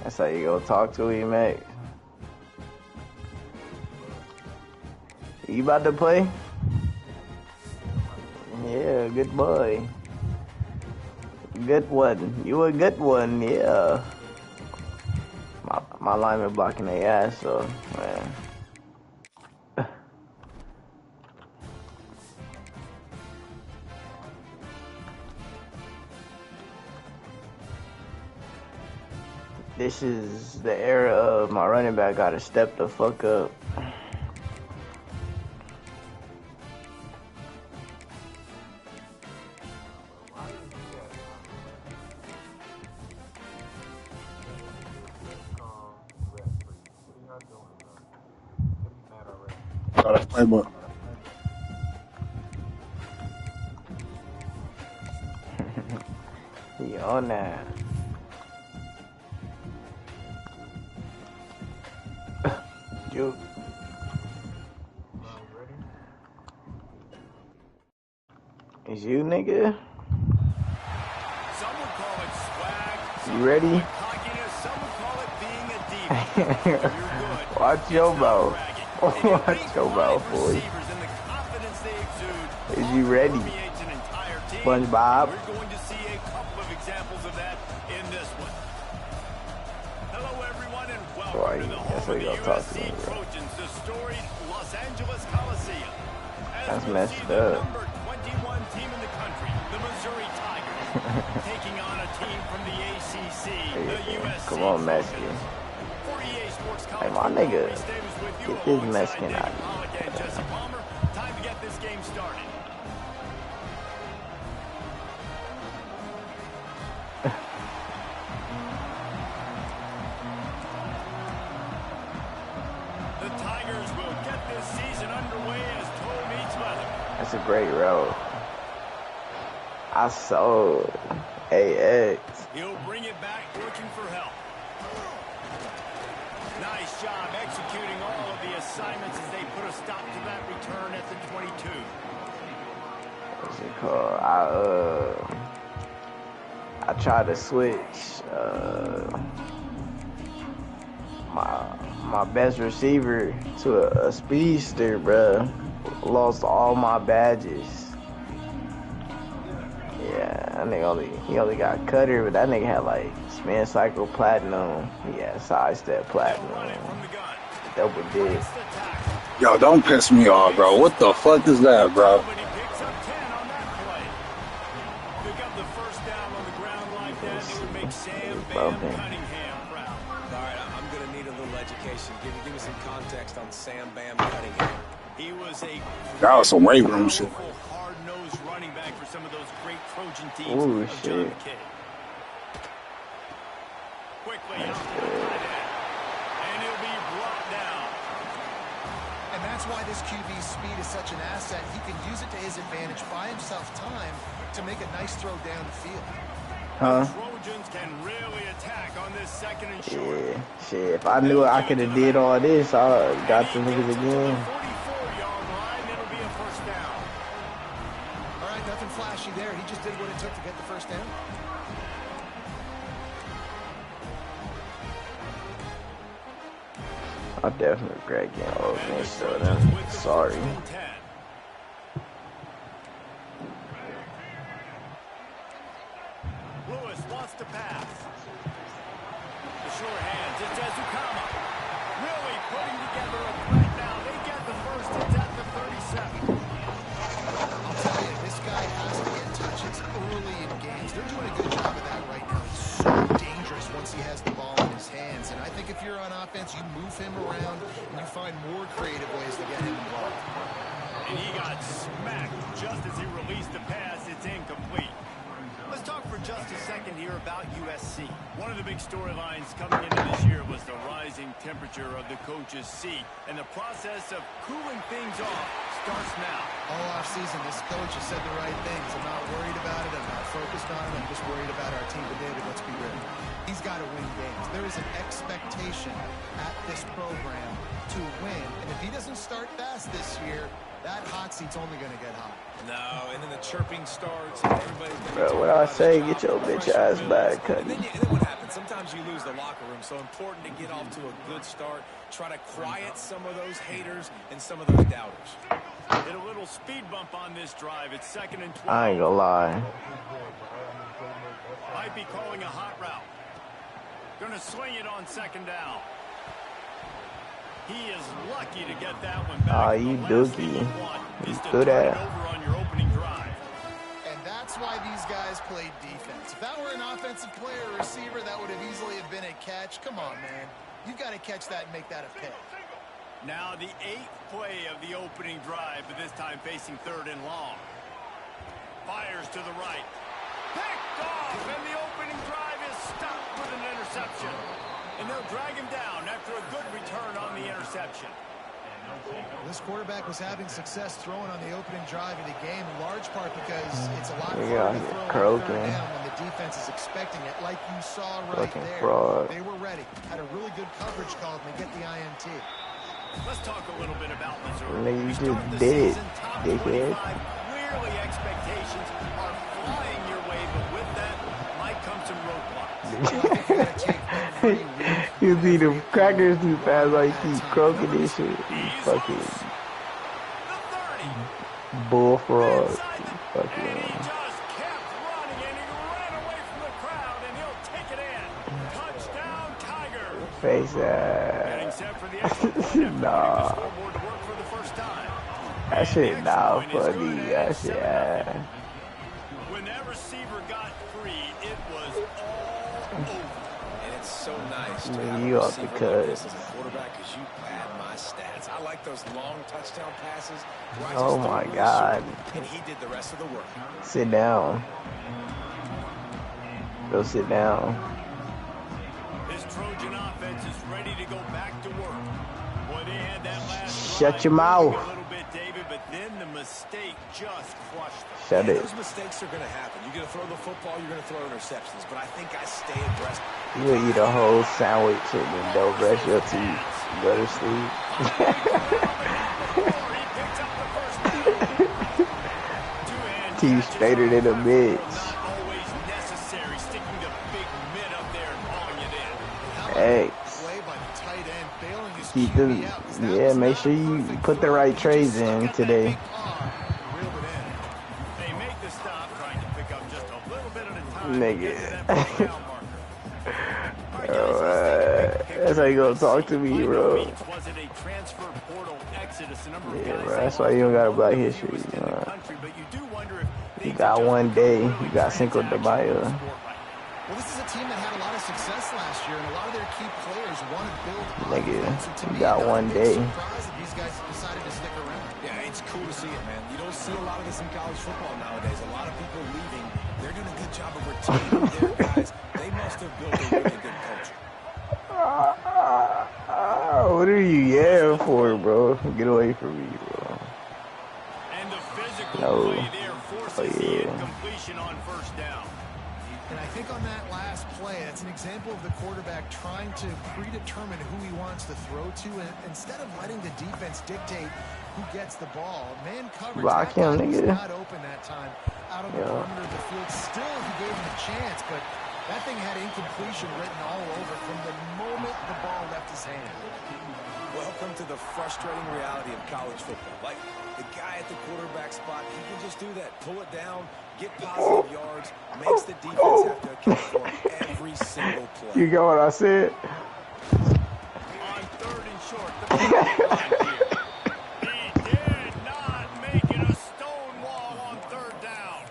That's how you go talk to him, mate. You about to play? Yeah, good boy. Good one. You a good one, yeah. My lineman blocking their ass, so, man. This is the era of my running back gotta step the fuck up. Playbook. He on that. Juke. Is you, nigga? Some would call it swag. You ready? Some would call it being a diva. Watch your mouth. Watch your mouth, boy. Is you ready? SpongeBob. We're going to see a couple of examples of that in this one. Hello, everyone, and welcome to the home of the USC Trojans, the storied Los Angeles Coliseum. That's messed up. Number 21 team in the country, the Missouri Tigers, taking on a team from the ACC, the USC. Come on, Mexican. Hey, my nigga, get this Mexican out of here. Time to get this game started. The Tigers will get this season underway as toe meets leather. That's a great road. I sold AX. He'll bring it back looking for help. Nice job executing all of the assignments as they put a stop to that return at the 22. What's it called? I tried to switch my best receiver to a speedster, bruh. Lost all my badges. Yeah, that nigga he only got cutter, but that nigga had like spin cycle platinum. He had sidestep platinum. Double dig. Yo, don't piss me off, bro. What the fuck is that, bro? Give me some context on Sam Bam Cunningham. He was that was some weight room shit. Hard-nosed running back for some of those great Trojan teams. Ooh, John shit. McKay. Quickly out to the tight end. And he'll be brought down. And that's why this QB's speed is such an asset. He can use it to his advantage, buy himself time to make a nice throw down the field. Huh? Trojans can really attack on this second and short. Yeah, shit. If I knew I could have did all this, I got the niggas again. 44-yard line, it'll be a first down. All right, nothing flashy there. He just did what it took to get the first down. I definitely regret getting old man, so then sorry. Lewis wants to pass. The sure hands, it's Ezukama. Really putting together a threat now. They get the first, it's at the 37. I'll tell you, this guy has to get touches early in games. They're doing a good job of that right now. He's so dangerous once he has the ball in his hands. And I think if you're on offense, you move him around and you find more creative ways to get him involved. And he got smacked just as he released the pass. It's incomplete. Let's talk for just a second here about USC. One of the big storylines coming into this year was the rising temperature of the coach's seat, and the process of cooling things off starts now. All offseason, this coach has said the right things. I'm not worried about it. I'm not focused on it. I'm just worried about our team today, but let's be real. He's got to win games. There is an expectation at this program to win. And if he doesn't start fast this year, that hot seat's only going to get hot. No, and then the chirping starts. And everybody's Bro, what I say, get your bitch ass back, Cuddy. And then what happens? Sometimes you lose the locker room. So important to get off to a good start. Try to quiet some of those haters and some of those doubters. Hit a little speed bump on this drive. It's 2nd and 12. I ain't gonna lie. Might be calling a hot route. Gonna swing it on 2nd down. He is lucky to get that one back. Ah, you dookie. You threw that. Over on your opening drive. And that's why these guys played defense. If that were an offensive player or receiver, that would have easily have been a catch. Come on, man. You've got to catch that and make that a pick. Now the 8th play of the opening drive, but this time facing 3rd and long. Fires to the right. Picked off, and the opening drive is stopped with an interception. And they'll drag him down after a good return on the interception. This quarterback was having success throwing on the opening drive of the game, in large part because it's a lot Yeah, harder to throw on 3rd croaking. down when the defense is expecting it, like you saw right Fucking there. fraud. They were ready. Had a really good coverage call, and they get the INT. Let's talk a little bit about Missouri. Nigga, you We start just the did it, season top dickhead. 25. Clearly expectations are flying your way, but with that might come some roadblocks. You see the crackers too fast, like keep croaking this shit. You fucking The 30. bull fraud. You And he fucking just kept running, and he ran away from the crowd, and he'll take it in. Touchdown, Tigers. face Getting ass. set for the extra point after Nah. putting the scoreboard to work for the first time. That And shit the nah extra point is funny. good That at shit 7-0. ass. When that receiver got free, it was all over. And it's so nice to Man, have you a off the receiver cut. like this as a quarterback because you pad my stats. I like those long touchdown passes. where I just Oh throw my it really God. short, and he did the rest of the work. Sit down. Go sit down. This Trojan offense is ready to go back to work. Boy, they had that last Shut drive your mouth. moving a little bit, David, but then the mistake just crushed them. Shut it. Those mistakes are going to happen. You're going to throw the football, you're going to throw interceptions. But I think I stay abreast. You will eat a whole sandwich and then don't brush your teeth. Go to sleep. Teeth straighter than a bitch. Not always necessary, sticking the big mitt up there and hauling it in. Hey, Play by the tight end, bailing his keep QB them. out, 'cause that Yeah, was make not sure a you perfect put the throw. right He just trades stuck in out that today. big arm, reeled it in. They make the stop, trying to pick up just a little bit at a time. Nigga. to get to that first down marker. All right, guys, let's take a quick That's how you gonna picture. talk to me, By no bro. means was it a transfer portal exodus. A number of Yeah, guys bro, say that's why you don't got a black the history, fewest in you the know. country, but you do wonder if You things got have just one become day, early you got Cinco de transactions Mayo. in the sport right now. Well, this is a team that had a lot of success last year, and a lot of their key players want to build Nigga, offense. So to you me, got not a one big day. surprise that these guys decided to stick around. Yeah, it's cool to see it, man. You don't see a lot of this in college football nowadays. A lot of people leaving. They're doing a good job of retaining their guys. They must have built a really good culture. What are you yelling for, bro? Get away from me, bro. And the physical No. play there forces the yeah. incompletion on first down. And I think on that last play, that's an example of the quarterback trying to predetermine who he wants to throw to, and instead of letting the defense dictate who gets the ball. Man coverage, Block that guy him, was nigga. not open that time out on the Yeah. perimeter of the field. Still, he gave him a chance, but that thing had incompletion written all over from the moment the ball left his hand. Welcome to the frustrating reality of college football. Like, the guy at the quarterback spot, he can just do that. Pull it down, get positive yards, makes the defense have to account for every single play. You got what I said? On 3rd and short, the big run here. He did not make it a stone wall on 3rd down.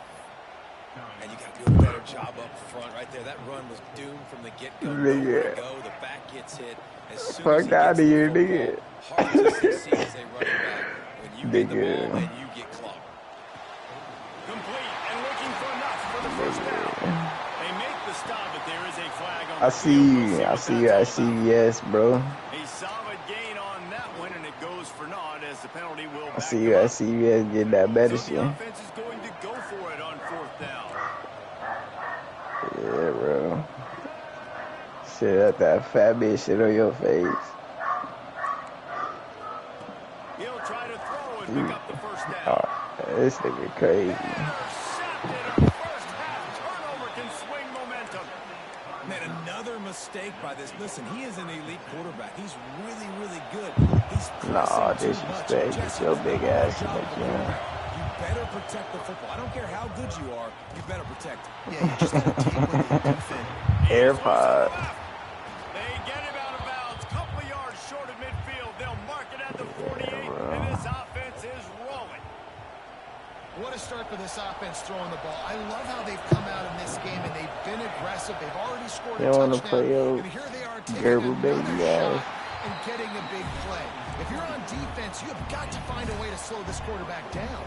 And you got to do a better job up front right there. That run was doomed from the get-go. Nowhere to go. The back gets hit. As soon as Fuck he out gets of the here, football, nigga. hard to succeed as a running back when you get the Nigga. ball and you get clocked. Complete and looking for enough for the first down. They make the stop, but there is a flag on I the see field. We'll you. I what see you that's at all about. CVS, bro. A solid gain on that one, and it goes for naught as the penalty will I back see them you at up. CVS getting that So medicine. the offense is going to go for it on 4th down. Yeah, bro. Shit, that fat bitch shit on your face. He'll try to throw and pick up the first down. Oh, this nigga crazy. Intercepted. A first half turnover can swing momentum. Man, another mistake by this. Listen, he is an elite quarterback. He's really, really good. He's Nah, pressing too much. disrespect. It's your big ass in the gym. You better protect the football. I don't care how good you are. You better protect it. Yeah, you just got to take what they do fit. AirPod. They get him out of bounds. Couple of yards short of midfield. They'll mark it at the 48, and this offense is rolling. What a start for this offense throwing the ball. I love how they've come out in this game, and they've been aggressive. They've already scored a touchdown. And here they are taking another shot and getting a big play. If you're on defense, you have got to find a way to slow this quarterback down.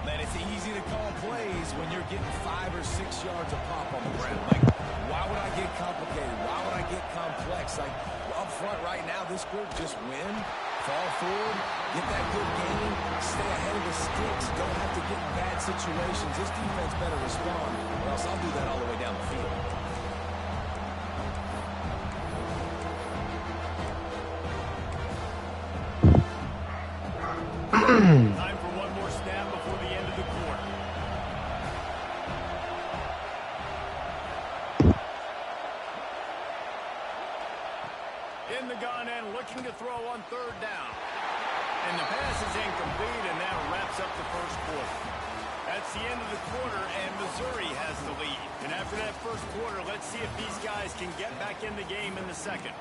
Man, it's easy to call plays when you're getting 5 or 6 yards of pop on the ground. Like, why would I get complicated? Why would I get complex? Like, up front right now, this group just win, fall forward, get that good game, stay ahead of the sticks, don't have to get in bad situations. This defense better respond, or else I'll do that all the way down the field. Time for one more snap before the end of the quarter. In the gun and looking to throw on third down. And the pass is incomplete, and that wraps up the first quarter. That's the end of the quarter, and Missouri has the lead. And after that first quarter, let's see if these guys can get back in the game in the second.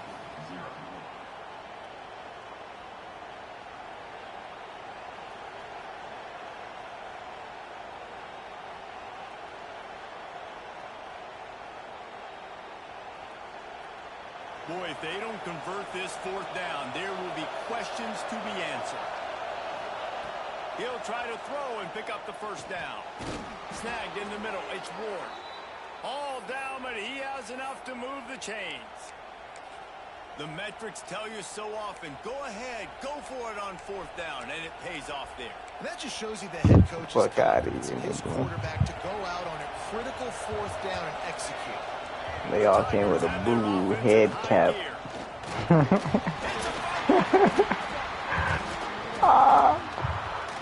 Boy, if they don't convert this fourth down, there will be questions to be answered. He'll try to throw and pick up the first down. Snagged in the middle. It's Ward. All down, but he has enough to move the chains. The metrics tell you so often, go ahead, go for it on fourth down, and it pays off there. And that just shows you the head coach's Fuck out of confidence in here, his bro. quarterback to go out on a critical fourth down and execute. They all came with a boo head cap.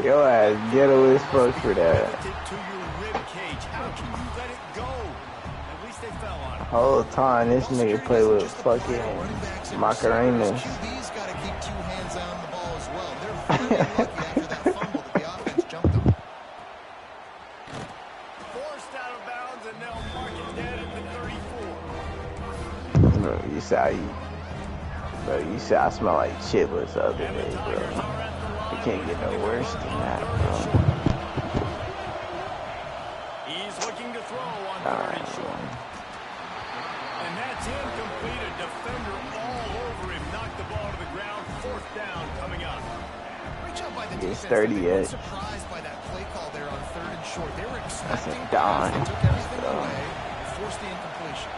Your ass ghetto as fuck for that. Whole time this nigga play with fucking Macarenas. QB's got to keep 2 hands on the ball as well. They're very lucky after that fumble that the offense jumped them. Forced out of bounds, and they'll mark it dead at the 34. Bro, you say I smell like chitlins the other day, bro. It can't get no worse than that, bro. He's looking to throw on third and short. And that's incomplete. A defender all over him. Knocked the ball to the ground. Fourth down coming up. Great job by the It's defense. 30 They weren't yet. surprised by that play call there on third and short. They were expecting a dime. They took everything away, forced the incompletion.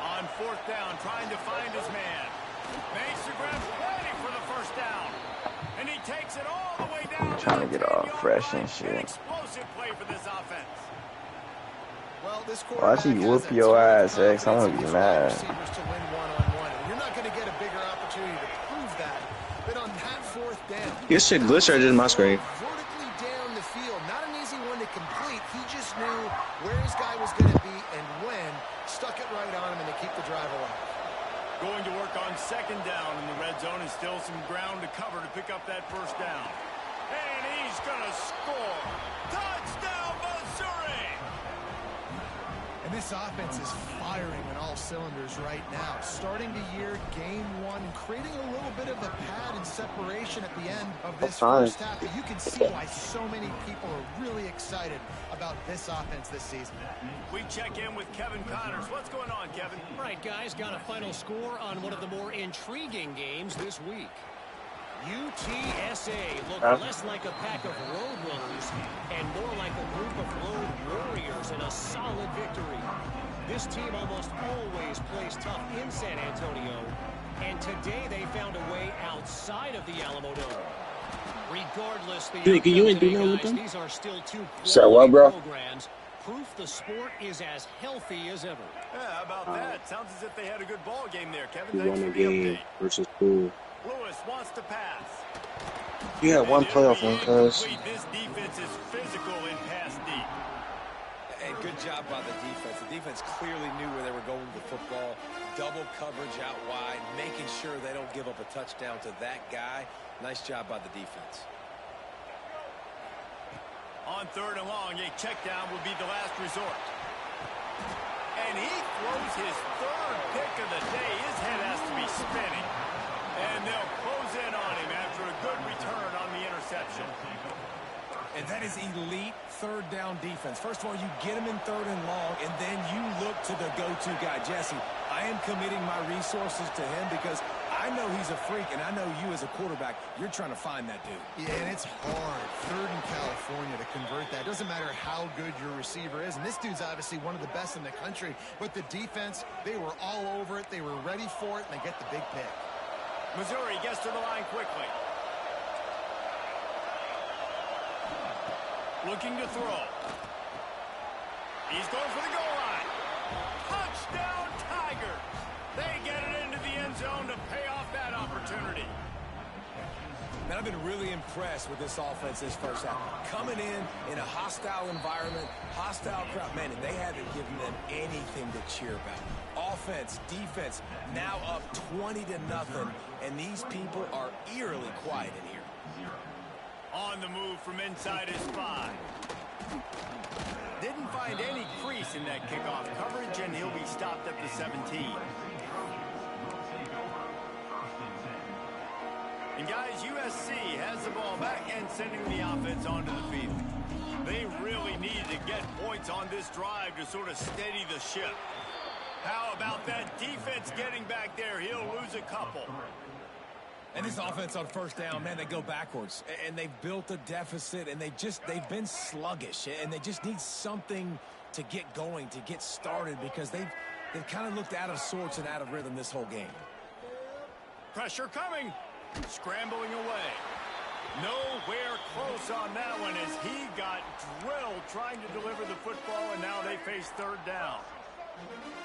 On fourth down, trying to find his man. Makes the grab, waiting for the first down. And he takes it all the way down. Trying to get all 10-yard fresh line. and shit. An explosive play for this offense. Well, this Watch you quarterback whoop has a your ton of ass, X. I'm gonna be confidence in his mad. wide receivers to win one-on-one. And you're not going to get a bigger opportunity to prove that than on that fourth down. Your shit glitched or just my screen? Vertically down the field. Not an easy one to complete. He just knew where his guy was going to be and when. Stuck it right on him, and they keep the drive alive. Going to work on second down in the red zone, and still some ground to cover to pick up that first down. And he's going to score. Touchdown, Missouri! And this offense is firing on all cylinders right now. Starting the year, game one, and creating a little bit of a pad and separation at the end of this first half. But you can see why so many people are really excited about this offense this season. We check in with Kevin Connors. What's going on, Kevin? All right, guys, got a final score on one of the more intriguing games this week. UTSA looked less like a pack of roadrunners and more like a group of road warriors in a solid victory. This team almost always plays tough in San Antonio, and today they found a way outside of the Alamo Dome. Regardless, the Dude, you ain't today, do nothing with guys, them? these are still 2 So what, bro? programs, proof off, the sport is as healthy as ever. Yeah, how about that? Sounds as if they had a good ball game there, Kevin. We Thanks won for the the game update. versus school. Lewis wants to pass. You had one playoff win, cuz. This defense is physical in pass deep. And good job by the defense. The defense clearly knew where they were going with the football. Double coverage out wide, making sure they don't give up a touchdown to that guy. Nice job by the defense. On 3rd and long, a check down would be the last resort. And he throws his 3rd pick of the day. His head has to be spinning. And they'll close in on him after a good return on the interception. And that is elite 3rd down defense. First of all, you get him in 3rd and long, and then you look to the go-to guy. Jesse, I am committing my resources to him because I know he's a freak, and I know you as a quarterback, you're trying to find that dude. Yeah, and it's hard. 3rd in California to convert that. Doesn't matter how good your receiver is. And this dude's obviously one of the best in the country. But the defense, they were all over it. They were ready for it, and they get the big pick. Missouri gets to the line quickly. Looking to throw. He's going for the goal line. Touchdown, Tigers. They get it into the end zone to pay off that opportunity. Man, I've been really impressed with this offense this first half. Coming in a hostile environment, hostile crowd. Man, and they haven't given them anything to cheer about. Offense, defense, now up 20-0, and these people are eerily quiet in here. On the move from inside his 5. Didn't find any crease in that kickoff coverage, and he'll be stopped at the 17. And guys, USC has the ball back and sending the offense onto the field. They really needed to get points on this drive to sort of steady the ship. How about that defense getting back there? He'll lose a couple. And this offense on 1st down, man, they go backwards. And they've built a deficit, and they've been sluggish. And they just need something to get going, to get started, because they've kind of looked out of sorts and out of rhythm this whole game. Pressure coming. Scrambling away. Nowhere close on that one as he got drilled trying to deliver the football, and now they face 3rd down.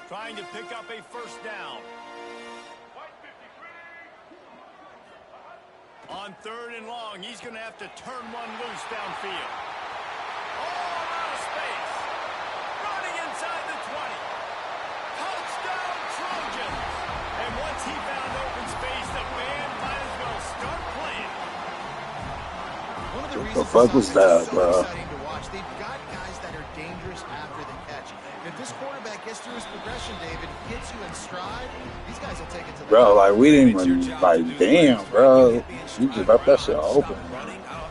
Trying to pick up a 1st down. On 3rd and long, he's going to have to turn one loose downfield. All out of space. Running inside the 20. Touchdown, Trojans. And once he found open space, the band might as well start playing. One of the What the reasons fuck this was offense that, is so bro? exciting to watch. They've got guys that are dangerous after the catch. If this quarterback gets through his progression, David, gets you in stride, these guys will take it to the Bro, top. like, we didn't even, like, damn, bro. You just left that shit open.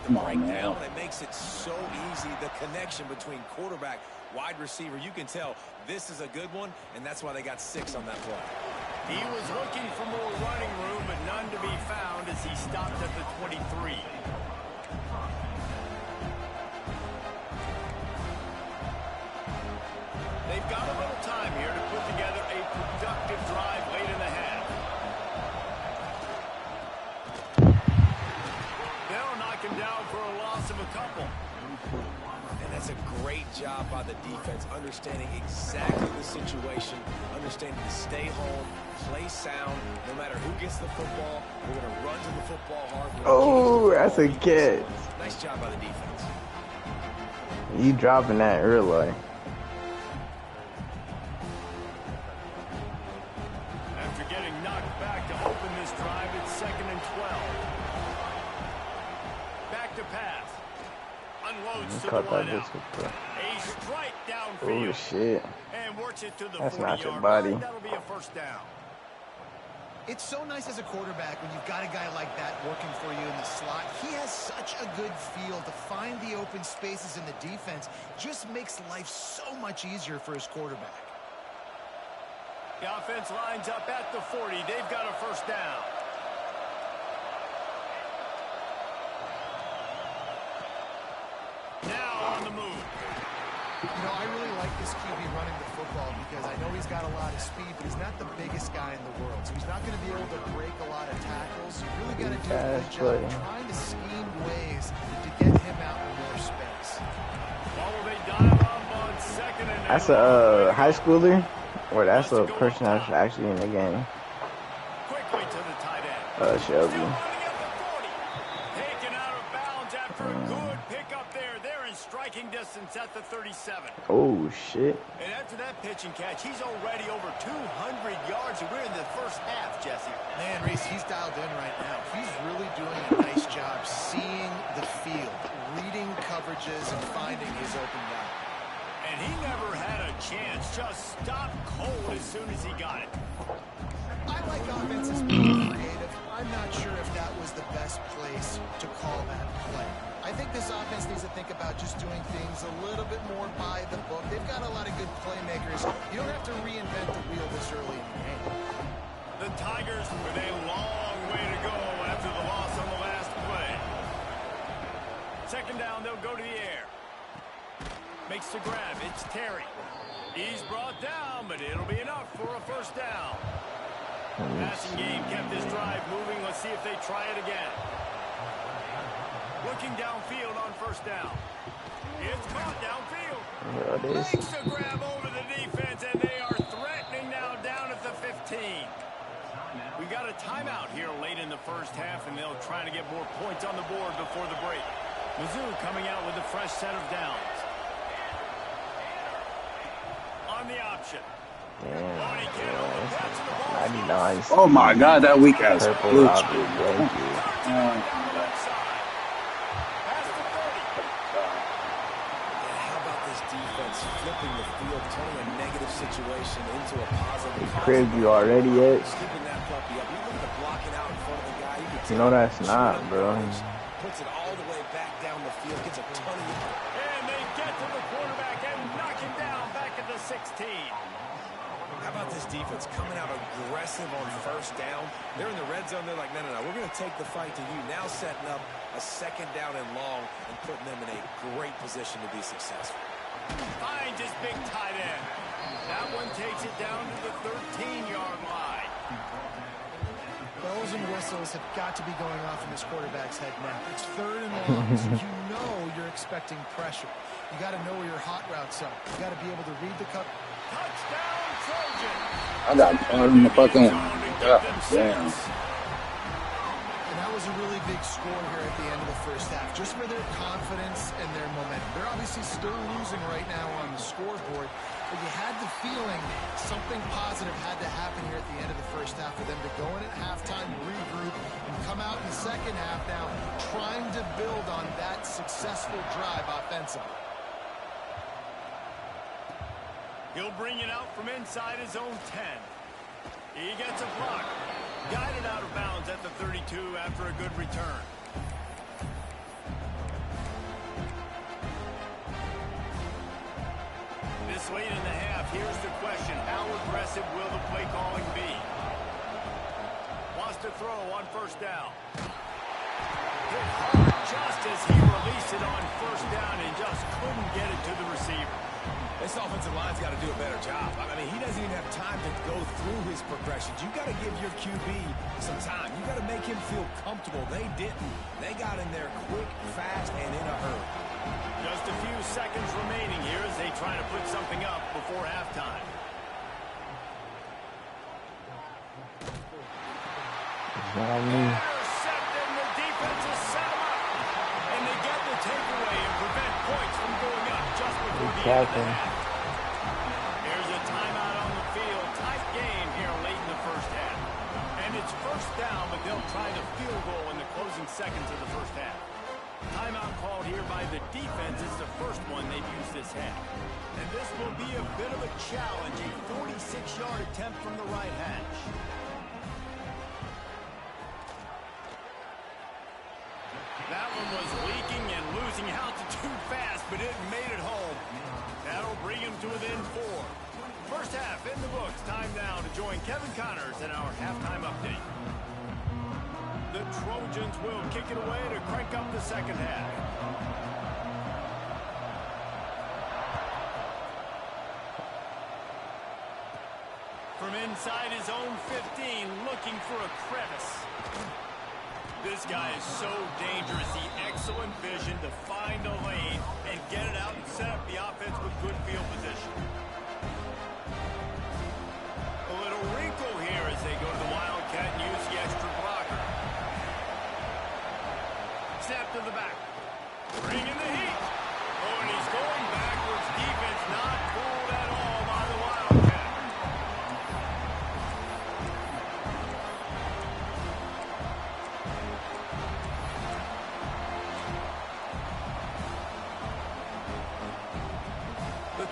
Come on, man. It makes it so easy, the connection between quarterback, wide receiver. You can tell this is a good one, and that's why they got 6 on that play. He was looking for more running room, but none to be found as he stopped at the 23. They've got a little time here to put together a productive drive late in the half. They'll knock him down for a loss of a couple. And that's a great job by the defense, understanding exactly the situation, understanding to stay home, play sound. No matter who gets the football, we're going to run to the football hard. Oh, that's a catch. Nice job by the defense. You dropping that early. After getting knocked back to open this drive, it's 2nd and 12. Back to pass. Unloads to the wideout. A strike downfield. Oh shit. And works it to the 40-yard That's not your line. body. That'll be a 1st down. It's so nice as a quarterback when you've got a guy like that working for you in the slot. He has such a good feel to find the open spaces in the defense. Just makes life so much easier for his quarterback. The offense lines up at the 40. They've got a 1st down. Now on the move. You know, I really like this QB running the football because I know he's got a lot of speed, but he's not the biggest guy in the world. So he's not going to be able to break a lot of tackles. You really got to do a good job trying to scheme ways to get him out in more space. While they dive up on 2nd That's a high schooler, or that's a person that's actually in the game. Quickly to the tight end. Shelby. Still running at the 40. Taken out of bounds after a good pickup there. They're in striking distance at the 37. Oh, shit. And after that pitch and catch, he's already over 200 yards, and we're in the first half, Jesse. Man, Reese, he's dialed in right now. He's really doing a nice job seeing the field, reading coverages, and finding his open guy. And he never had a chance. Just stopped cold as soon as he got it. I like offenses being creative. I'm not sure if that was the best place to call that play. I think this offense needs to think about just doing things a little bit more by the book. They've got a lot of good playmakers. You don't have to reinvent the wheel this early in the game. The Tigers with a long way to go after the loss on the last play. Second down, they'll go to the air. Makes the grab. It's Terry. He's brought down, but it'll be enough for a first down. Passing game kept this drive moving. Let's see if they try it again. Looking downfield on first down. It's caught downfield. Makes the grab over the defense, and they are threatening now down at the 15. We got a timeout here late in the first half, and they'll try to get more points on the board before the break. Mizzou coming out with a fresh set of downs. On the option. Damn, nice. Oh my God, that weak ass Purple blue Robbie, screen. thank you. How about this defense flipping the field, turning a negative situation into a positive? Crib, you already yet? Keeping that puppy up. You look at the blocking out in front of the guy. You know that's not, bro. Puts it all the way back down the field. Gets a ton of yards. And they get to the quarterback and knock him down back at the 16. How about this defense coming out aggressive on first down? They're in the red zone. They're like, no. We're going to take the fight to you. Now setting up a second down and long and putting them in a great position to be successful. Finds his big tight end. That one takes it down to the 13-yard line. Bells and whistles have got to be going off in this quarterback's head now. It's third and long, so you know you're expecting pressure. You got to know where your hot routes are. You got to be able to read the cut. Touchdown, Trojan. I got caught in the fucking. God damn. And that was a really big score here at the end of the first half, just for their confidence and their momentum. They're obviously still losing right now on the scoreboard, but you had the feeling something positive had to happen here at the end of the first half for them to go in at halftime, regroup, and come out in the second half now trying to build on that successful drive offensively. He'll bring it out from inside his own 10. He gets a block. Guided out of bounds at the 32 after a good return. This late in the half, here's the question. How aggressive will the play calling be? Wants to throw on first down. Hit hard just as he released it on first down and just couldn't get it to the receiver. This offensive line's got to do a better job. I mean, he doesn't even have time to go through his progressions. You got to give your QB some time. You got to make him feel comfortable. They didn't. They got in there quick, fast, and in a hurry. Just a few seconds remaining here as they try to put something up before halftime. Intercepted, the defense has set him up. And they get the takeaway and prevent points from going up just before the end of the half. There's a timeout on the field. Tight game here late in the first half. And it's first down, but they'll try the field goal in the closing seconds of the first half. Timeout called here by the defense. It's the first one they've used this half. And this will be a bit of a challenge. A 46-yard attempt from the right hash. That one was leaking and losing altitude fast, but it made it home. That'll bring him to within 4. First half in the books. Time now to join Kevin Connors in our halftime update. The Trojans will kick it away to crank up the second half. From inside his own 15, looking for a crevice. This guy is so dangerous. The excellent vision to find a lane and get it out and set up the offense with good field position.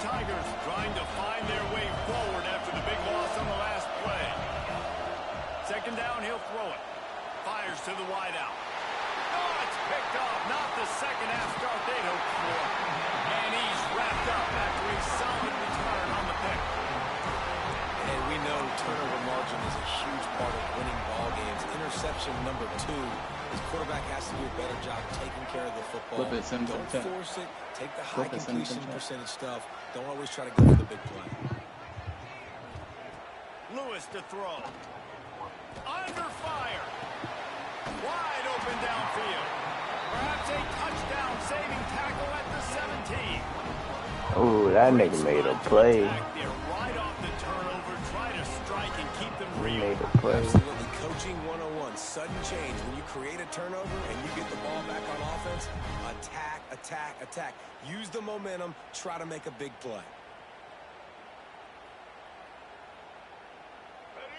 Tigers trying to find their way forward after the big loss on the last play. Second down, he'll throw it. Fires to the wideout. Oh, it's picked off. Not the second half start they'd hoped for. And he's wrapped up after a solid return on the pick. And we know turnover margin is a huge part of winning ball games. Interception number 2. His quarterback has to do a better job taking care of the football. Don't force it. Take the high completion percentage stuff. Don't always try to go for the big play. Lewis to throw. Under fire. Wide open downfield. Perhaps a touchdown-saving tackle at the 17. Oh, that nigga made a play. Right off the turnover, try to strike and keep them real. Made a play. Absolutely. Coaching 101. Sudden change. When you create a turnover and you get the ball back on offense, attack, attack, attack. Use the momentum. Try to make a big play.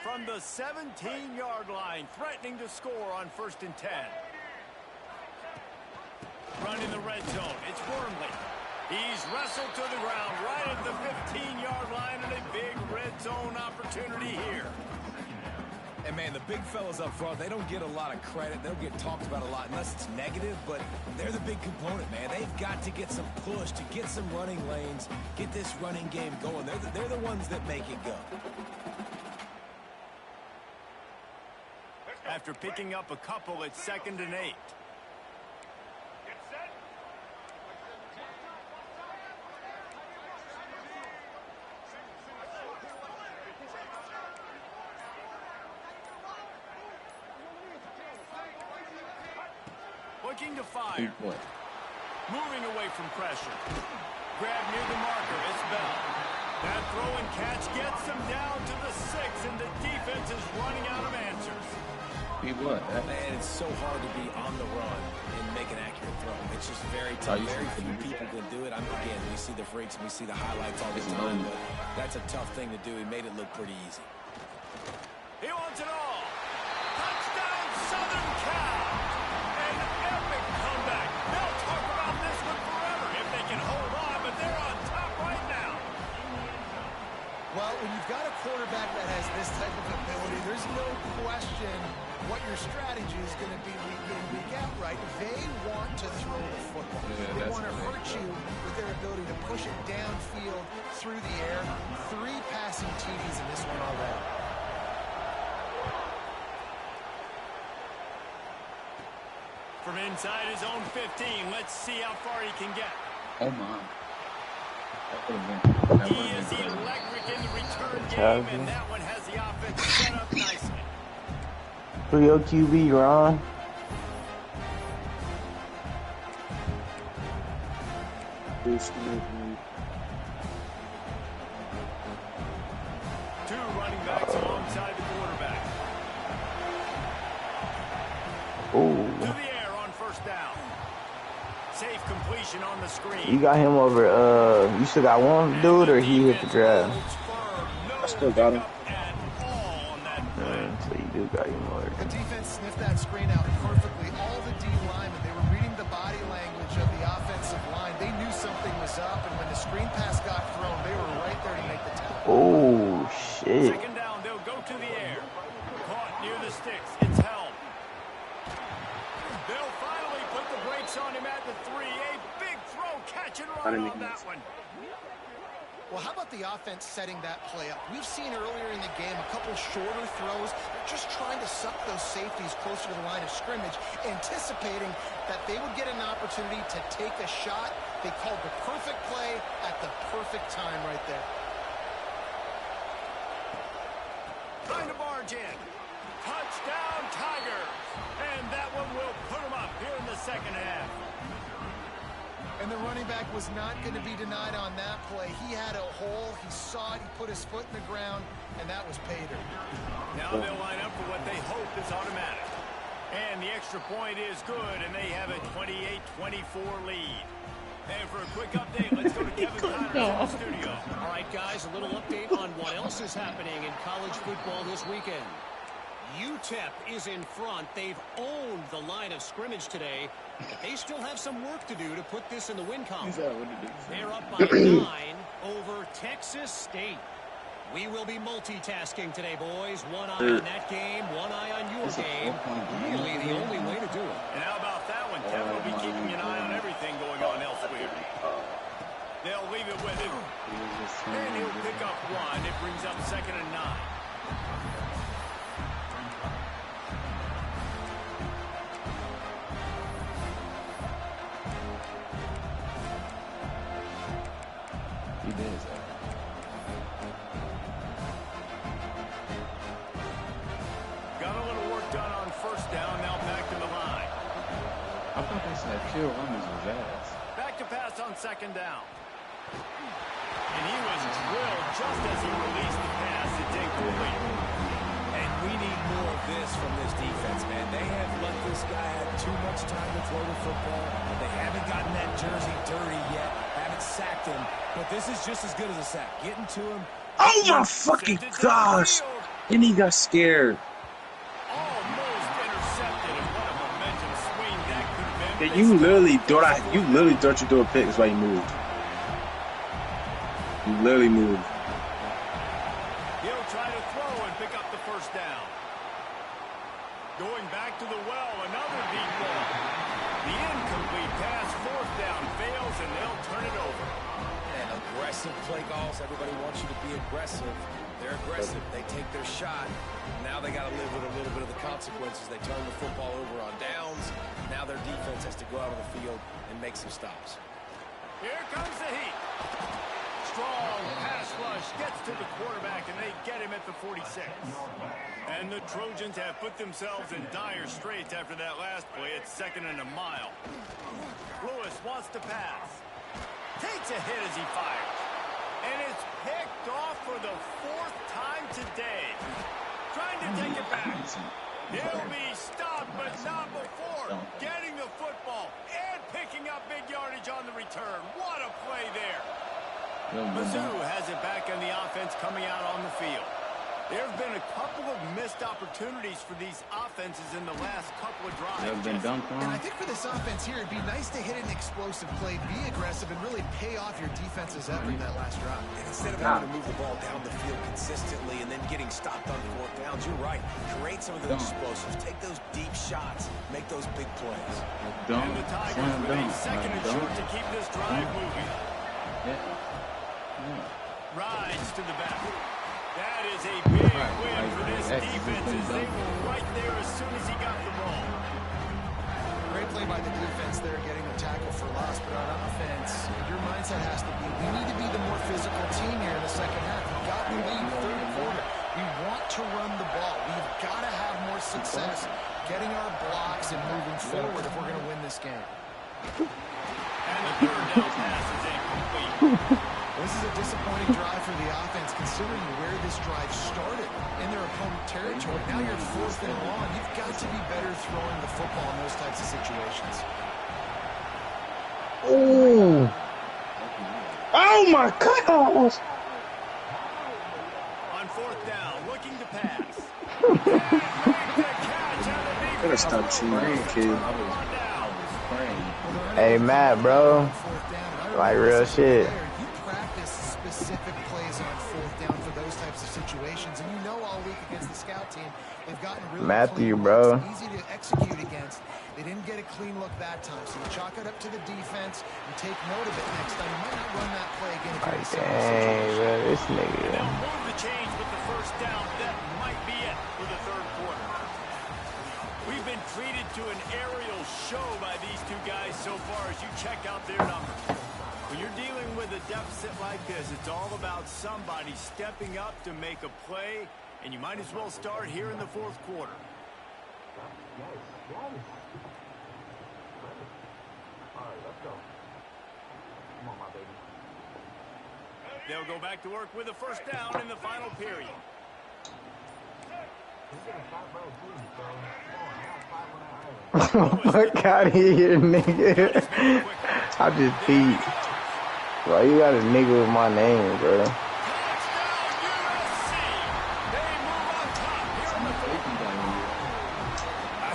From the 17-yard line, threatening to score on 1st and 10. Run in the red zone. It's Wormley. He's wrestled to the ground right at the 15-yard line, and a big red zone opportunity here. And, man, the big fellas up front, they don't get a lot of credit. They don't get talked about a lot unless it's negative, but they're the big component, man. They've got to get some push, to get some running lanes, get this running game going. They're the ones that make it go. After picking up a couple, it's 2nd and 8. Looking to fire. Moving away from pressure. Grab near the marker. It's Bell. That throw and catch gets him down to the 6, and the defense is running out of answers. Man, it's so hard to be on the run and make an accurate throw. It's just very tough. Very few people can do it. Again, we see the freaks and we see the highlights all the time, but that's a tough thing to do. He made it look pretty easy. He wants it all. Touchdown, Southern Cal. An epic comeback. They'll talk about this one forever if they can hold on, but they're on top right now. Well, when you've got a quarterback that has this type of ability, there's no question what your strategy is going to be week in, week out, right? They want to throw the football. They want to hurt you with their ability to push it downfield through the air. 3 passing TDs in this one already. From inside his own 15, let's see how far he can get. Oh, my. He is electric in the return game, and that one has the offense set up nicely. Who your QB, Ron? Two running backs alongside the quarterback. Oh. To the air on 1st down. Safe completion on the screen. You got him over, you still got one dude, or he hit the draft? I still got him. So you do got him over. The defense sniffed that screen out perfectly. All the D linemen, they were reading the body language of the offensive line. They knew something was up, and when the screen pass got thrown, they were right there to make the tackle. Oh, shit. 2nd down, they'll go to the air. Caught near the sticks. It's held. They'll finally put the brakes on him at the 3. A big throw, catch and run on that one. Well, how about the offense setting that play up? We've seen earlier in the game a couple shorter throws. They're just trying to suck those safeties closer to the line of scrimmage, anticipating that they would get an opportunity to take a shot. They called the perfect play at the perfect time right there. Trying to barge in. Touchdown, Tigers. And that one will put them up here in the 2nd half. And the running back was not going to be denied on that play. He had a hole. He saw it. He put his foot in the ground, and that was pay dirt. Now they'll line up for what they hope is automatic. And the extra point is good, and they have a 28-24 lead. And for a quick update, let's go to Kevin Connors in the studio. All right, guys, a little update on what else is happening in college football this weekend. UTEP is in front. They've owned the line of scrimmage today, but they still have some work to do to put this in the win column. They're up by 9 over Kansas State. We will be multitasking today, boys. One eye on that game, one eye on your game. Really the only way to do it. And how about that one? Kevin will be keeping an eye on everything going on elsewhere. They'll leave it with him. And he'll pick up one. It brings up 2nd and 9. He did. Got a little work done on 1st down. Now back to the line. I thought they said Phil Runners was ass. Back to pass on 2nd down. And he was drilled just as he released the pass. It's incomplete. And we need more of this from this defense, man. They have let this guy have too much time to throw the football. They haven't gotten that jersey dirty yet. Haven't sacked him. But this is just as good as a sack. Getting to him. Oh my fucking gosh! And he got scared. Almost intercepted. And what a momentum swing that could have been. And you literally thought you threw a pick. That's why you moved. You literally moved. He'll try to throw and pick up the 1st down. Going back to the well, another deep ball. The incomplete pass, 4th down, fails, and they'll turn it over. And aggressive play calls. Everybody wants you to be aggressive. They're aggressive. They take their shot. Now they got to live with a little bit of the consequences. They turn the football over on downs. Now their defense has to go out of the field and make some stops. Here comes the heat. Strong pass rush gets to the quarterback, and they get him at the 46. And the Trojans have put themselves in dire straits after that last play. It's 2nd and a mile. Lewis wants to pass. Takes a hit as he fires. And it's picked off for the 4th time today. Trying to take it back. He'll be stopped, but not before getting the football and picking up big yardage on the return. What a play there. Mizzou has it back on the offense coming out on the field. There have been a couple of missed opportunities for these offenses in the last couple of drives. And I think for this offense here, it'd be nice to hit an explosive play, be aggressive, and really pay off your defense's effort that last drive. And instead of having to move the ball down the field consistently and then getting stopped on 4th downs, you're right. Create some of those explosives. Take those deep shots. Make those big plays. And the Tigers with a 2nd and short to keep this drive moving. Rides to the back. That is a big win for this defense as they were right there as soon as he got the ball. Great play by the defense there, getting the tackle for loss. But on offense, your mindset has to be, we need to be the more physical team here in the 2nd half. We've got the lead 3rd quarter. We want to run the ball. We've got to have more success getting our blocks and moving forward if we're going to win this game. And the 3rd down pass is incomplete. This is a disappointing drive for the offense, considering where this drive started in their opponent territory. Now you're 4th and long. You've got to be better throwing the football in those types of situations. Oh! Oh my gosh! On 4th down, looking to pass. Better stop cheating, kid. Hey, Matt, bro. Like real shit. Specific plays on 4th down for those types of situations, and you know all week against the scout team they've gotten really Matthew, clean bro. looks, easy to execute against. They didn't get a clean look that time, so you chalk it up to the defense and take note of it next time. You might not run that play again. Like, dang, bro, this nigga. They'll move the change with the 1st down. That might be it for the 3rd quarter. We've been treated to an aerial show by these two guys so far as you check out their numbers. When you're dealing with a deficit like this, it's all about somebody stepping up to make a play, and you might as well start here in the 4th quarter. They'll go back to work with a 1st down in the final period. Fuck out of here, nigga. I just beat. Bro, you got a nigga with my name, bro. I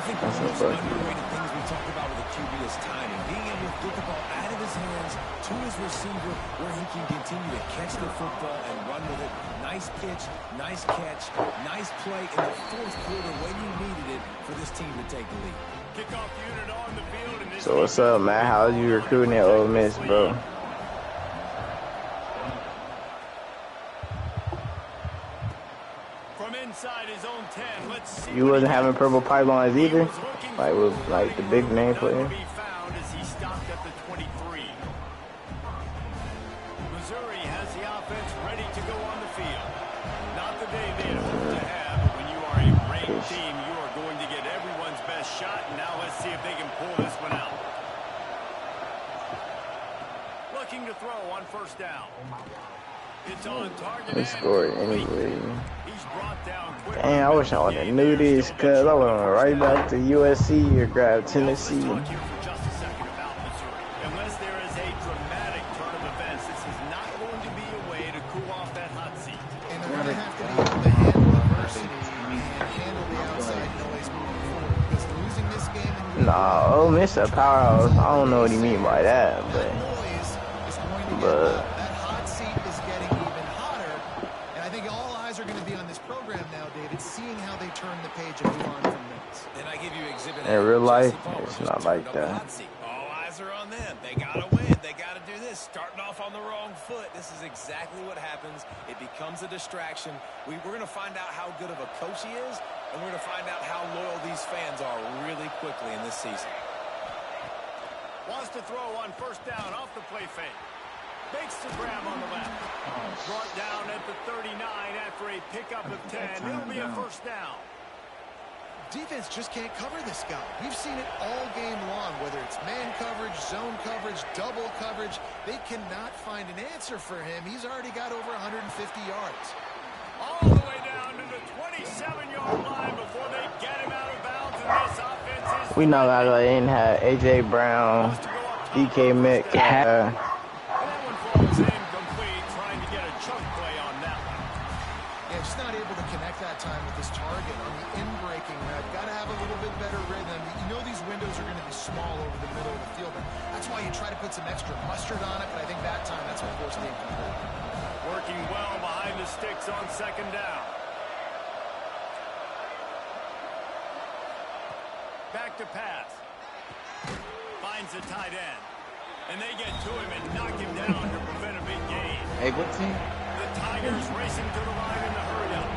think one of those underrated things we talk about with the QB is timing, being able to get the ball out of his hands to his receiver where he can continue to catch the football and run with it. Nice pitch, nice catch, nice play in the fourth quarter when you needed it for this team to take the lead. Kickoff unit on the field. And So what's up, man? How's you recruiting at Ole Miss, bro? From inside his own 10, let's see. You wasn't having purple pylons either? Like with like the big name player? He found as he stopped at the 23. Missouri has the offense ready to go on the field. Not the day they had hoped to have, but when you are a ranked team, you are going to get everyone's best shot. And now let's see if they can pull this one out. Looking to throw on first down. It's on target. He scored anyway. He's brought down quickly. Dang, I wish I would have knew this, cause I went right back to USC or grabbed Tennessee. Let's talk here for just a second about Missouri. Unless there is a dramatic turn of events, this is not going to be a way to cool off that hot seat. And they're going to have to be able to handle adversity and handle the outside noise moving forward. Because losing this game in Nah, Ole Miss a powerhouse. I don't know what he mean by that, noise is going to get but that hot seat is getting even hotter. And I think all eyes are going to be on this program now, David, seeing how they turn the page and move on from this. And I give you exhibit in real life, it's not like that. All eyes are on them. They got to win. They got to do this. Starting off on the wrong foot. This is exactly what happens. It becomes a distraction. We're going to find out how good of a coach he is, and we're going to find out how loyal these fans are really quickly in this season. Wants to throw on first down off the play fake. Makes the grab on the left. Brought down at the 39 after a pickup of 10. It'll be a first down. Defense just can't cover this guy. We've seen it all game long, whether it's man coverage, zone coverage, double coverage. They cannot find an answer for him. He's already got over 150 yards. All the way down to the 27-yard line before they get him out of bounds. And this offense is... We know that they ain't had A.J. Brown, DK Metcalf. And that one falls incomplete, trying to get a chunk play on that one. Yeah, just not able to connect that time with his target on the in-breaking route. Got to have a little bit better rhythm. You know these windows are going to be small over the middle of the field. That's why you try to put some extra mustard on it, but I think that time that's what forced the incomplete. Working well behind the sticks on second down. Back to pass. Finds the tight end. And they get to him and knock him down to prevent a big gain. Hey, what team? The Tigers racing to the line in the hurry-up.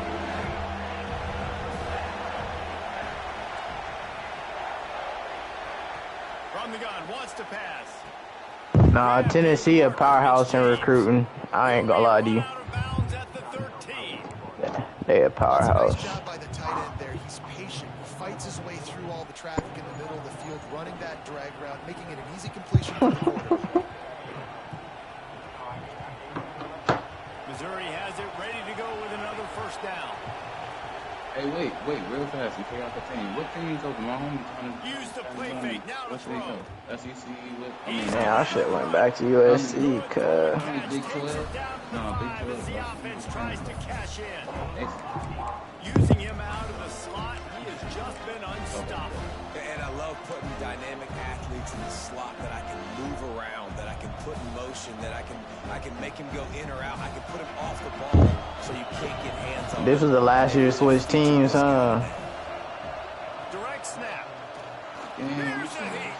From the gun, wants to pass. Nah, Tennessee a powerhouse in recruiting. I ain't gonna lie to you. Out of bounds at the 13. They a That's a powerhouse. nice job by the tight end there. He's patient. He fights his way through all the traffic in the middle of the field, running that drag route, making it an easy completion for the quarterback. Missouri has it ready to go with another first down. Hey, wait, real fast. You forgot the team. What team is open? My homie trying to Use the play fake. Now to what's throw. SEC with? Man, I should have went back to USC, cuz. Big Takes 12. it down to the No, Big 5 as 12. the offense tries to cash in. Hey, Using him out of the slot, he has just been unstoppable. And I love putting dynamic athletes in the slot that I can move around, that I can put in motion, that I can make him go in or out. I can put him off the ball so you can't get hands on This was the last year to switch teams, huh? Direct snap. damn, Here's the heat.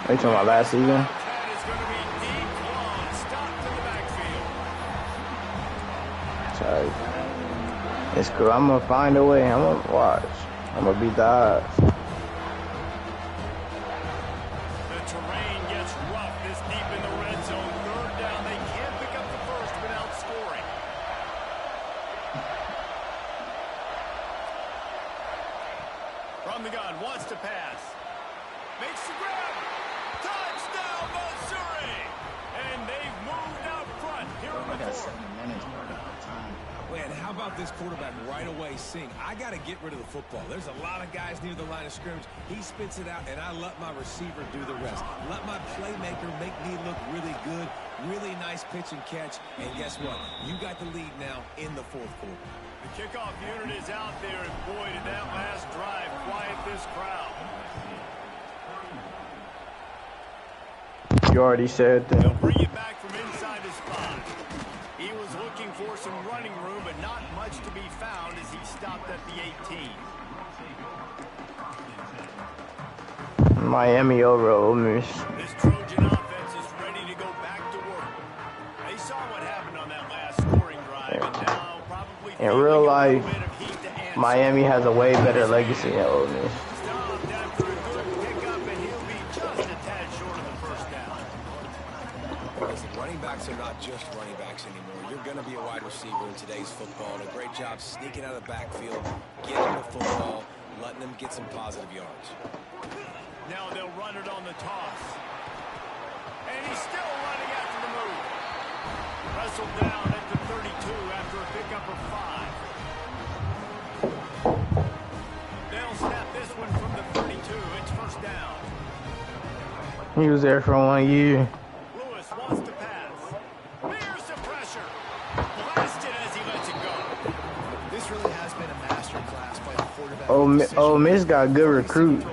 Are you talking about last season? That is going to be deep long. Stop to the backfield. Sorry. It's cool. I'm gonna find a way. I'm gonna watch. I'm gonna beat the odds. The terrain gets rough this deep in the red zone. Third down. They can't pick up the first without scoring. From the gun, wants to pass. Makes the grab. Touchdown, Missouri! And they've moved out front here in I the got fourth. 7 minutes, bro. Time. Man, how about this quarterback right away seeing, I got to get rid of the football. There's a lot of guys near the line of scrimmage. He spits it out, and I let my receiver do the rest. Let my playmaker make me look really good. Really nice pitch and catch. And guess what? You got the lead now in the fourth quarter. The kickoff unit is out there, and boy, did that last drive quiet this crowd. You already said They'll that. bring it back from inside his 5. He was looking for some running room, but not much to be found as he stopped at the 18. Miami over Ole Miss. This Trojan offense is ready to go back to work. They saw what happened on that last scoring drive, and now probably In real life, a bit of heat to answer. Miami has a way better legacy than Ole Miss. Stopped after a good pickup, and he'll be just a tad short of the first down. Listen, running backs are not just running backs anymore. You're going to be a wide receiver in today's football, and a great job sneaking out of the backfield, getting the football, letting them get some positive yards. Now they'll run it on the toss. And he's still running after the move. Wrestled down at the 32 after a pickup of 5. They'll snap this one from the 32. It's first down. He was there for 1 year. Lewis wants to pass. There's the pressure. Blasted as he lets it go. This really has been a master class by the quarterback. Ole Miss got good recruit.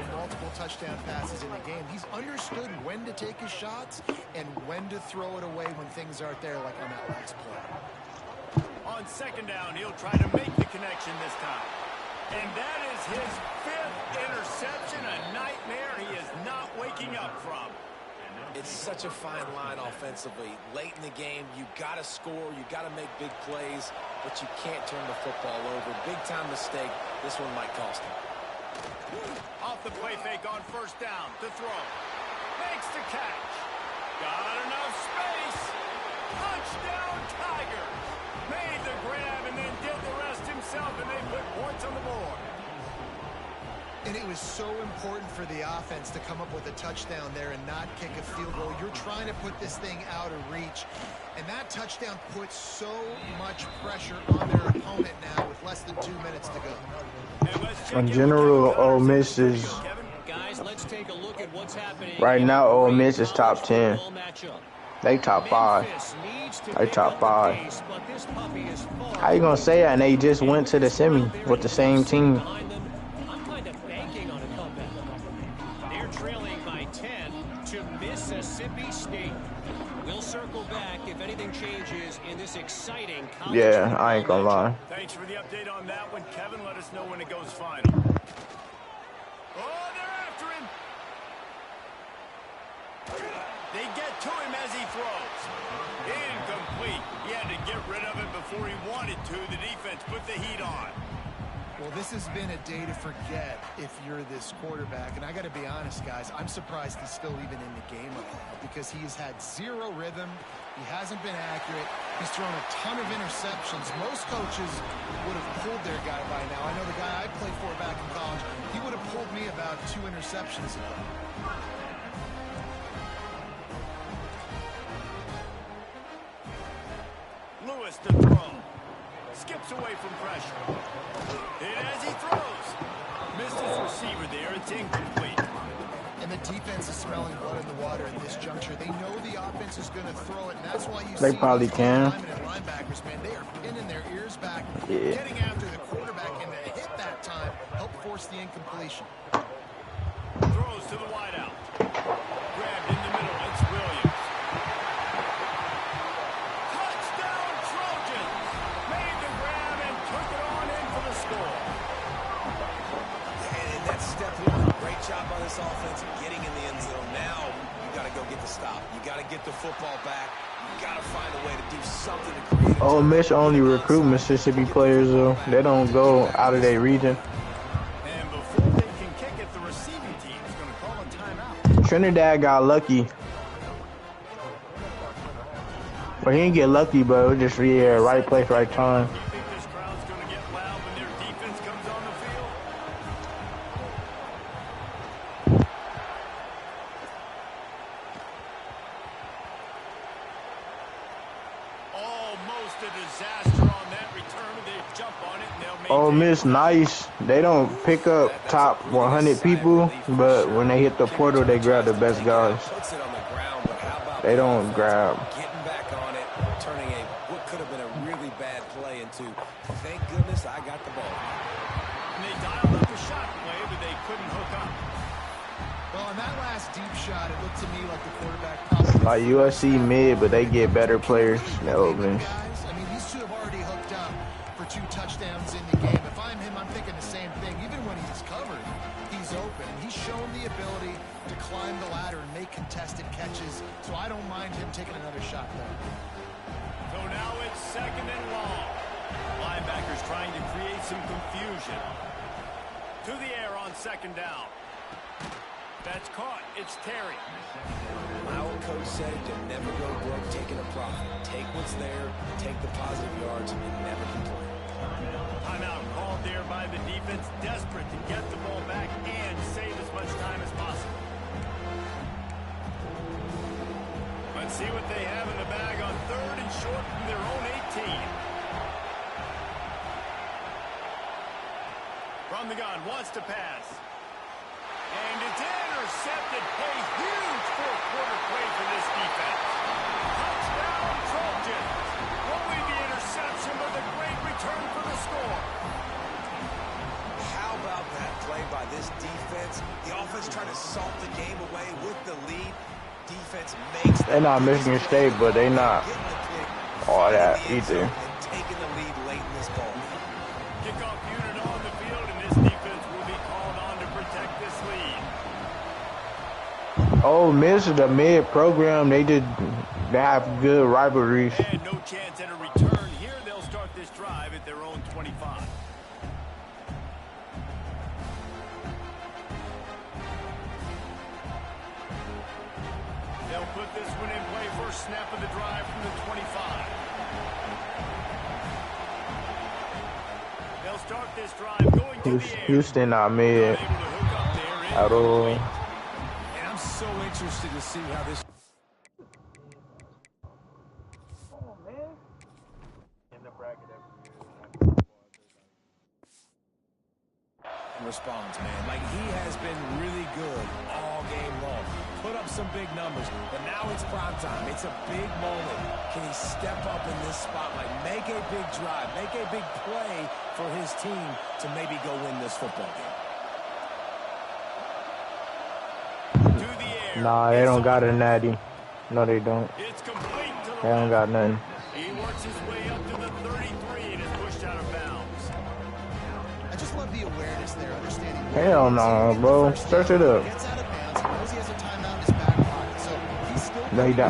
Touchdown passes in the game. He's understood when to take his shots and when to throw it away when things aren't there, like on that last play. On second down, he'll try to make the connection this time. And that is his 5th interception, a nightmare he is not waking up from. It's such a fine line offensively. Late in the game, you got to score, you got to make big plays, but you can't turn the football over. Big-time mistake. This one might cost him. Off the play fake on first down to throw. Makes the catch. Got enough space. Touchdown Tigers. Made the grab and then did the rest himself, and they put points on the board. And it was so important for the offense to come up with a touchdown there and not kick a field goal. You're trying to put this thing out of reach. And that touchdown puts so much pressure on their opponent now with less than 2 minutes to go. In general, Ole Miss is right now. Ole Miss is top 10. They top 5. They top 5. How you gonna say that? And they just went to the semi with the same team. I'm kind of banking on a comeback. They're trailing by 10 to Mississippi State. We'll circle back if anything changes in this exciting college. Yeah, I ain't gonna lie. Thanks for the update on that one, Kevin. Let us know when it goes final. Oh, they're after him. They get to him as he throws. Incomplete. He had to get rid of it before he wanted to. The defense put the heat on. Well, this has been a day to forget if you're this quarterback. And I got to be honest, guys, I'm surprised he's still even in the game at all because he has had zero rhythm. He hasn't been accurate. He's thrown a ton of interceptions. Most coaches would have pulled their guy by now. I know the guy I played for back in college, he would have pulled me about 2 interceptions ago. Lewis to throw. Skips away from pressure. And as he throws, missed his receiver there. It's incomplete. And the defense is smelling blood in the water at this juncture. They know the offense is going to throw it, and that's why you They see probably these can. linebackers, man, they are pinning their ears back, Yeah. getting after the quarterback, and the hit that time helped force the incompletion. Throws to the wideout. Grabbed in the middle. It's Williams. Touchdown Trojans. Made the grab and took it on in for the score. And that's step one. Great job by this offense getting in the end zone. Now you got to go get the stop. You got to get the football back. You got to find a way to do something to create a Ole Miss only recruit Mississippi players though. They don't go out of their region. And before they can kick it, the receiving team is going to call a timeout. Trinidad got lucky. But he didn't get lucky, but it was just right place, right time. Do you think this crowd's going to get loud when their defense comes on the field? Almost a disaster on that return. They jump on it and they'll make Ole Miss nice. They don't pick up top 100 people, but when they hit the portal, they grab the best guys. puts it on the ground, but how about They the don't offense grab. getting back on it, turning what could have been a really bad play into, thank goodness I got the ball. And they dialed up the shot play, but they couldn't hook up. Well, on that last deep shot, it looked to me like the quarterback probably... Like USC mid, but they get better players. No, man. Guys, I mean, these two have already hooked up for 2 touchdowns in the game. If I'm him, I'm thinking the same thing. Even when he's covered, he's open. He's shown the ability to climb the ladder and make contested catches, so I don't mind him taking another shot there. So now it's 2nd and long. Linebackers trying to create some confusion. To the air on 2nd down. That's caught. It's Terry. Our coach said to never go broke taking a profit. Take what's there, take the positive yards, and never complain. Timeout called there by the defense, desperate to get the ball back and save as much time as possible. Let's see what they have in the bag on 3rd and short from their own 18. From the gun, wants to pass. And it's intercepted. A huge fourth-quarter play for this defense. Touchdown, Trojans. Only the interception, but a great return for the score. How about that play by this defense? The offense trying to salt the game away with the lead. Defense makes... They're not Michigan State, but they not all that either. Taking the lead late in this ball. Kickoff unit on the field, and this defense will be called on to protect this lead. Oh, Miss is a mid program. They have good rivalries. And no chance at a return here. They'll start this drive at their own 25. They'll put this one in play. First snap of the drive from the 25. They'll start this drive going to the air. Houston not mid at all. And I'm so interested to see how this... responds, man. Like, he has been really good all game long. Put up some big numbers, but now it's prime time. It's a big moment. Can he step up in this spotlight, make a big drive, make a big play for his team to maybe go win this football game? Nah, they don't got a natty. No, they don't. It's complete to the They don't got nothing. He works his way up to the 33 and is pushed out of bounds. I just love the awareness there, understanding. Hell no, bro. Search it up. Gets out of bounds. He knows he has a timeout in his back pocket, so he's still...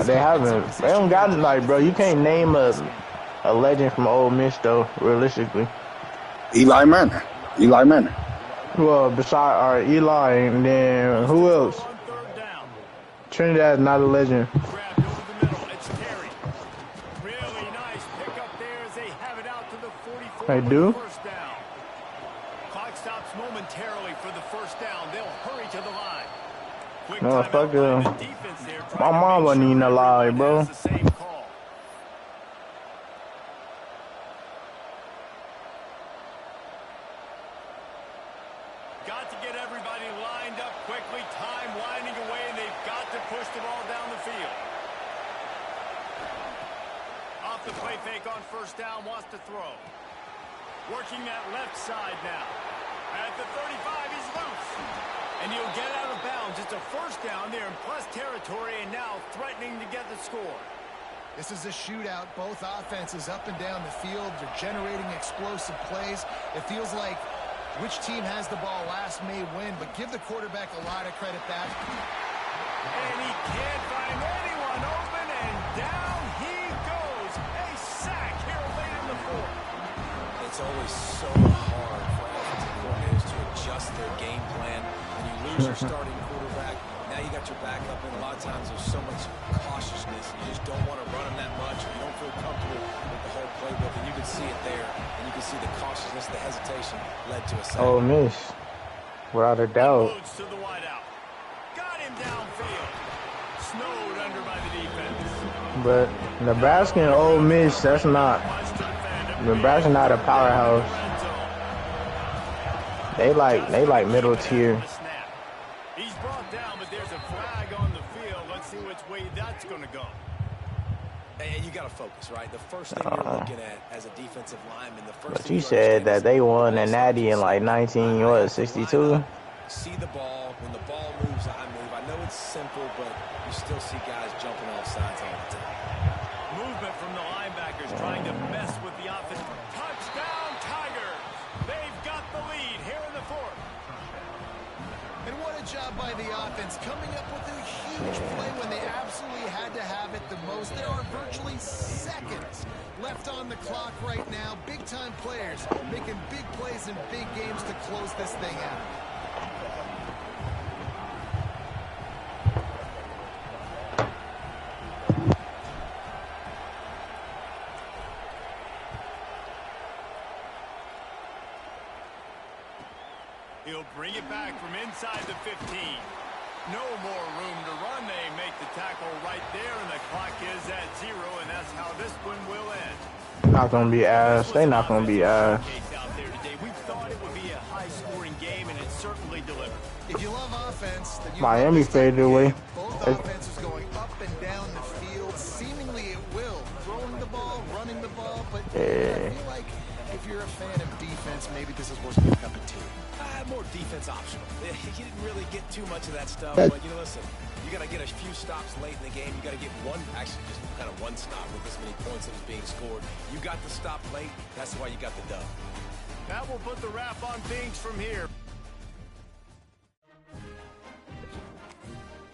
They haven't. They don't got, like, bro, you can't name a legend from Ole Miss, though, realistically. Eli Manning. Eli Manning. Well, besides Eli, and then who else? On 3rd down. Trinidad's not a legend. Grabbed over the middle. It's Terry. Really nice pickup there as they have it out to the 44. They with do? the first down. Clock stops momentarily for the first down. They'll hurry to the line. Quick No, timeout fuck by them. the defense there, My trying to mom make wasn't sure even alive, everyone bro. has the same call. Got to get everybody lined up quickly. Time winding away, and they've got to push the ball down the field. Off the play fake on first down, wants to throw. Working that left side now. At the 35, he's loose. And he'll get out of bounds. It's a first down there in plus territory, and now threatening to get the score. This is a shootout. Both offenses up and down the field. They're generating explosive plays. It feels like which team has the ball last may win, but give the quarterback a lot of credit back. And he can't find anyone open, and down he goes. A sack here late in the fourth. It's always so hard for offensive coordinators to adjust their game plan. When you lose your starting quarterback, now you got your backup, and a lot of times there's so much cautiousness. You just don't want to run them that much, or you don't feel comfortable with the whole playbook, and you can see it there, and you can see the cautiousness, the hesitation led to a sack. Ole Miss, without a doubt. Moves to the wideout. Got him downfield. Snowed under by the defense. But Nebraska and Ole Miss, that's not. Nebraska not a powerhouse. They like middle tier. He's brought down, but there's a flag on the field. Let's see which way that's going to go. And you got to focus, right? The first thing you're looking at as a defensive lineman, the first But thing you said that they won a natty in like 1962. see the ball. When the ball moves, I it's simple, but you still see guys jumping off sides all the time. Movement from the linebackers trying to mess with the offense. Touchdown, Tigers! They've got the lead here in the fourth. And what a job by the offense, coming up with a huge play when they absolutely had to have it the most. There are virtually seconds left on the clock right now. Big-time players making big plays in big games to close this thing out. He'll bring it back from inside the 15. No more room to run. They make the tackle right there, and the clock is at 0, and that's how this one will end. Not gonna be ass. They not gonna be ass. We thought it would be a high-scoring game, and it certainly delivered. If you love offense, then you Miami faded away. Both offenses going up and down the field. Seemingly it will. Throwing the ball, running the ball, but I feel like if you're a fan of defense, maybe this is worth your cup of tea. More defense optional. You didn't really get too much of that stuff, but you know, listen, you got to get a few stops late in the game. You got to get actually just kind of one stop with this many points that was being scored. You got the stop late. That's why you got the dub. That will put the wrap on things from here.